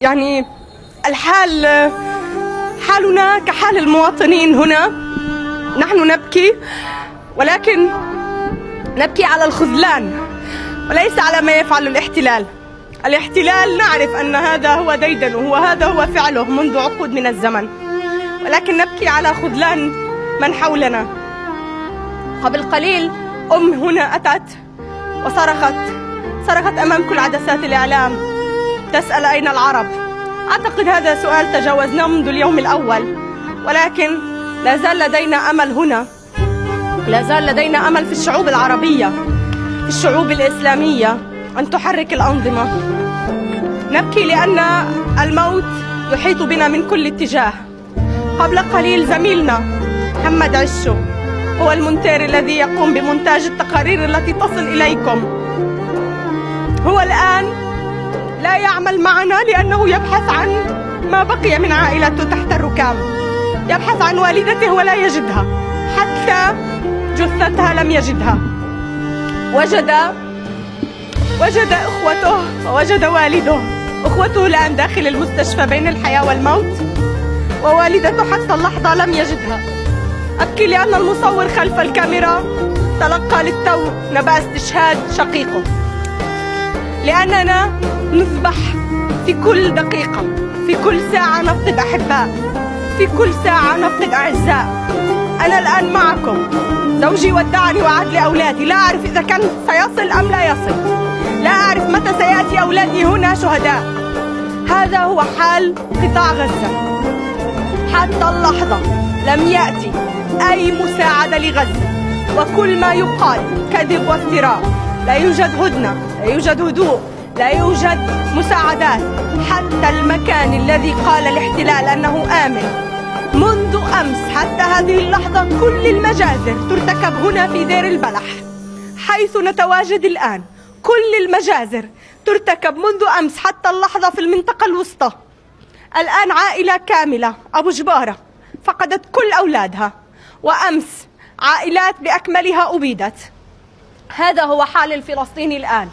يعني الحال حالنا كحال المواطنين هنا. نحن نبكي، ولكن نبكي على الخذلان وليس على ما يفعل الاحتلال. الاحتلال نعرف أن هذا هو ديدنه وهذا هو فعله منذ عقود من الزمن، ولكن نبكي على خذلان من حولنا. قبل قليل هنا أتت وصرخت أمام كل عدسات الإعلام تسأل أين العرب. أعتقد هذا سؤال تجاوزناه منذ اليوم الأول، ولكن لا زال لدينا أمل هنا، لا زال لدينا أمل في الشعوب العربية، في الشعوب الإسلامية أن تحرك الأنظمة. نبكي لأن الموت يحيط بنا من كل اتجاه. قبل قليل زميلنا محمد عشو هو المونتير الذي يقوم بمونتاج التقارير التي تصل إليكم. هو الآن لا يعمل معنا لأنه يبحث عن ما بقي من عائلته تحت الركام، يبحث عن والدته ولا يجدها، حتى جثتها لم يجدها. وجد إخوته ووجد والده. أخوته الآن داخل المستشفى بين الحياة والموت، ووالدته حتى اللحظة لم يجدها. أبكي لأن المصور خلف الكاميرا تلقى للتو نبأ استشهاد شقيقه، لأننا نذبح في كل دقيقة، في كل ساعة نفقد أحباء، في كل ساعة نفقد أعزاء. أنا الآن معكم، زوجي ودعني وعاد لأولادي، لا أعرف إذا كان سيصل أم لا يصل، لا أعرف متى سيأتي أولادي هنا شهداء. هذا هو حال قطاع غزة. حتى اللحظة لم يأتي أي مساعدة لغزة، وكل ما يقال كذب وافتراء. لا يوجد هدنة، لا يوجد هدوء، لا يوجد مساعدات. حتى المكان الذي قال الاحتلال أنه آمن منذ أمس حتى هذه اللحظة كل المجازر ترتكب هنا في دير البلح حيث نتواجد الآن. كل المجازر ترتكب منذ أمس حتى اللحظة في المنطقة الوسطى. الآن عائلة كاملة أبو جبارة فقدت كل أولادها، وأمس عائلات بأكملها أبيدت. هذا هو حال الفلسطيني الآن.